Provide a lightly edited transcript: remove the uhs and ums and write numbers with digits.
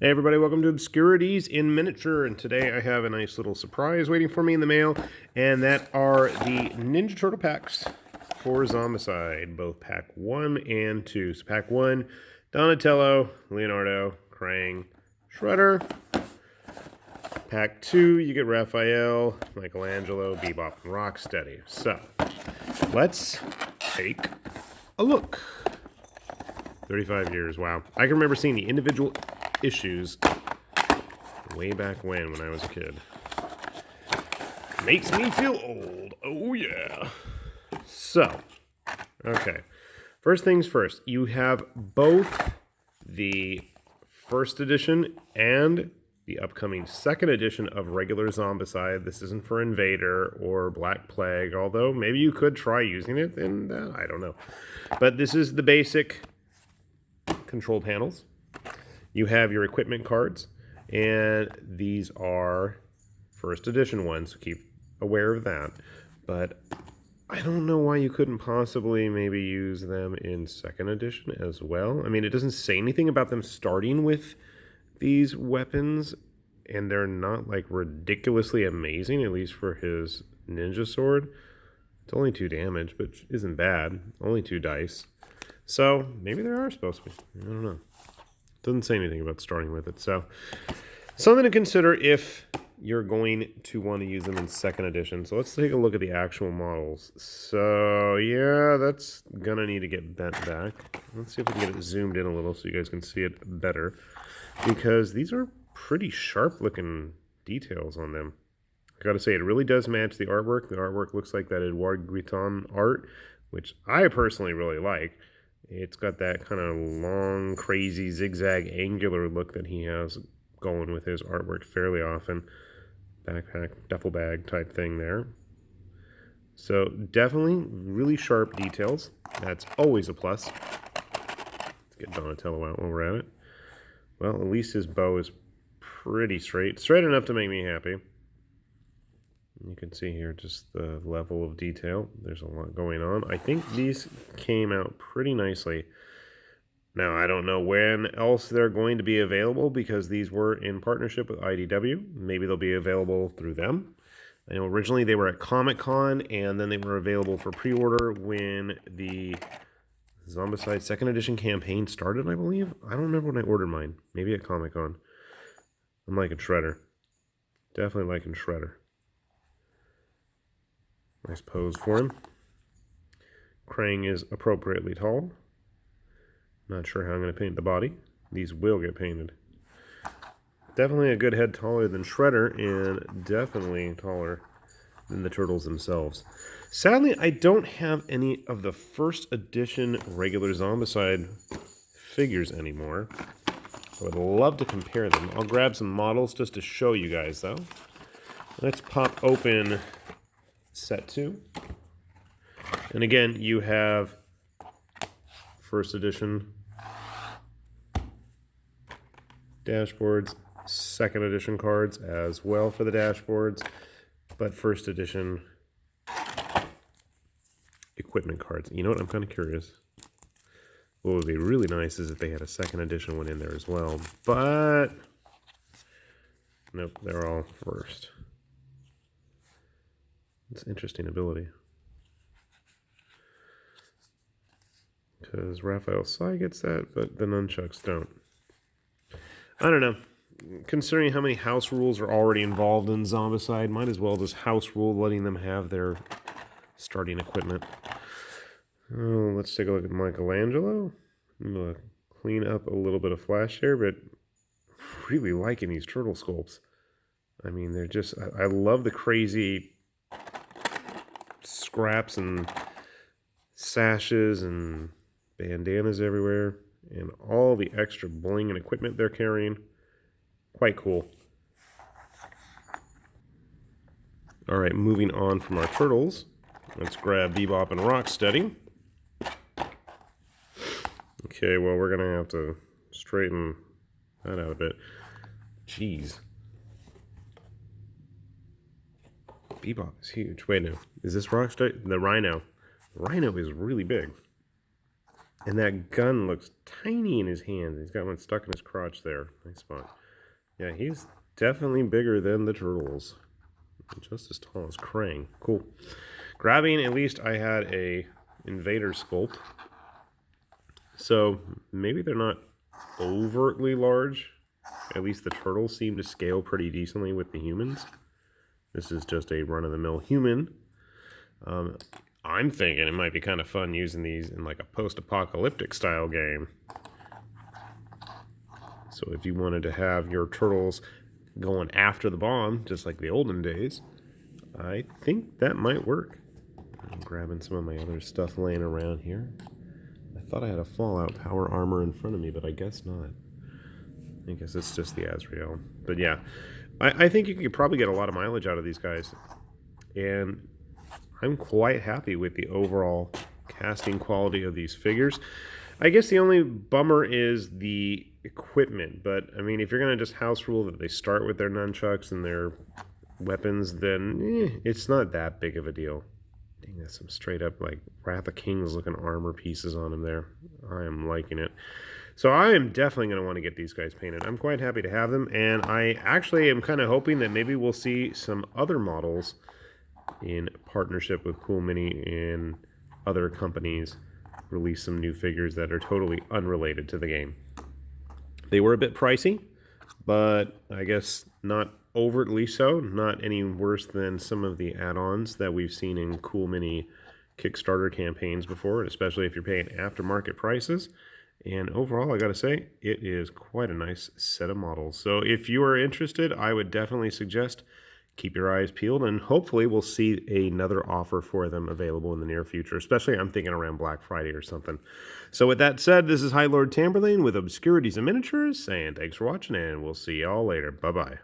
Hey everybody, welcome to Obscurities in Miniature, and today I have a nice little surprise waiting for me in the mail, and that are the Ninja Turtle packs for Zombicide, both pack 1 and 2. So pack 1, Donatello, Leonardo, Krang, Shredder. Pack 2, you get Raphael, Michelangelo, Bebop, and Rocksteady. So, let's take a look. 35 years, wow. I can remember seeing the individual issues way back when I was a kid. Makes me feel old. Oh yeah. So, okay. First things first, you have both the first edition and the upcoming second edition of regular Zombicide. This isn't for Invader or Black Plague, although maybe you could try using it, and I don't know. But this is the basic control panels. You have your equipment cards, and these are first edition ones, so keep aware of that. But I don't know why you couldn't possibly maybe use them in second edition as well. I mean, it doesn't say anything about them starting with these weapons, and they're not like ridiculously amazing, at least for his ninja sword. It's only 2 damage, but isn't bad. Only 2 dice. So maybe they are supposed to be. I don't know. Doesn't say anything about starting with it. So something to consider if you're going to want to use them in second edition. So let's take a look at the actual models. So yeah, that's gonna need to get bent back. Let's see if we can get it zoomed in a little so you guys can see it better, because these are pretty sharp looking details on them. I gotta say, it really does match the artwork. The artwork looks like that Edouard Guiton art, which I personally really like. It's got that kind of long, crazy, zigzag, angular look that he has going with his artwork fairly often. Backpack, duffel bag type thing there. So definitely really sharp details. That's always a plus. Let's get Donatello out while we're at it. Well, at least his bow is pretty straight. Straight enough to make me happy. You can see here just the level of detail. There's a lot going on. I think these came out pretty nicely. Now, I don't know when else they're going to be available, because these were in partnership with IDW. Maybe they'll be available through them. I know originally they were at Comic-Con, and then they were available for pre-order when the Zombicide 2nd Edition campaign started, I believe. I don't remember when I ordered mine. Maybe at Comic-Con. I'm liking Shredder. Definitely liking Shredder. Nice pose for him. Krang is appropriately tall. Not sure how I'm going to paint the body. These will get painted. Definitely a good head taller than Shredder, and definitely taller than the turtles themselves. Sadly, I don't have any of the first edition regular Zombicide figures anymore. I would love to compare them. I'll grab some models just to show you guys, though. Let's pop open set 2. And again, you have first edition dashboards, second edition cards as well for the dashboards, but first edition equipment cards. You know what? I'm kind of curious. What would be really nice is if they had a second edition one in there as well, but nope, they're all first. It's interesting ability. Because Raphael Sai gets that, but the nunchucks don't. I don't know. Considering how many house rules are already involved in Zombicide, might as well just house rule letting them have their starting equipment. Oh, let's take a look at Michelangelo. I'm going to clean up a little bit of flash here, but really liking these turtle sculpts. I mean, they're just... I love the crazy scraps and sashes and bandanas everywhere, and all the extra bling and equipment they're carrying. Quite cool. Alright, moving on from our turtles, let's grab Bebop and Rocksteady. Okay, well, we're gonna have to straighten that out a bit. Jeez. Bebop is huge. Wait, no. Is this Rocksteady? The Rhino. The Rhino is really big. And that gun looks tiny in his hand. He's got one stuck in his crotch there. Nice spot. Yeah, he's definitely bigger than the turtles. Just as tall as Krang. Cool. Grabbing, at least I had a invader sculpt. So maybe they're not overtly large. At least the turtles seem to scale pretty decently with the humans. This is just a run-of-the-mill human. I'm thinking it might be kind of fun using these in like a post-apocalyptic style game. So if you wanted to have your turtles going after the bomb, just like the olden days, I think that might work. I'm grabbing some of my other stuff laying around here. I thought I had a Fallout power armor in front of me, but I guess not. I guess it's just the Azrael. But yeah, I think you could probably get a lot of mileage out of these guys. And I'm quite happy with the overall casting quality of these figures. I guess the only bummer is the equipment, but I mean, if you're going to just house rule that they start with their nunchucks and their weapons, then it's not that big of a deal. Dang, that's some straight up like Wrath of Kings looking armor pieces on them there. I am liking it. So I am definitely going to want to get these guys painted. I'm quite happy to have them, and I actually am kind of hoping that maybe we'll see some other models in partnership with Cool Mini and other companies release some new figures that are totally unrelated to the game. They were a bit pricey, but I guess not overtly so, not any worse than some of the add-ons that we've seen in Cool Mini Kickstarter campaigns before, especially if you're paying aftermarket prices. And overall, I gotta say, it is quite a nice set of models. So if you are interested, I would definitely suggest keep your eyes peeled, and hopefully we'll see another offer for them available in the near future, especially I'm thinking around Black Friday or something. So with that said, this is High Lord Tamberlane with Obscurities and Miniatures, saying thanks for watching, and we'll see y'all later. Bye-bye.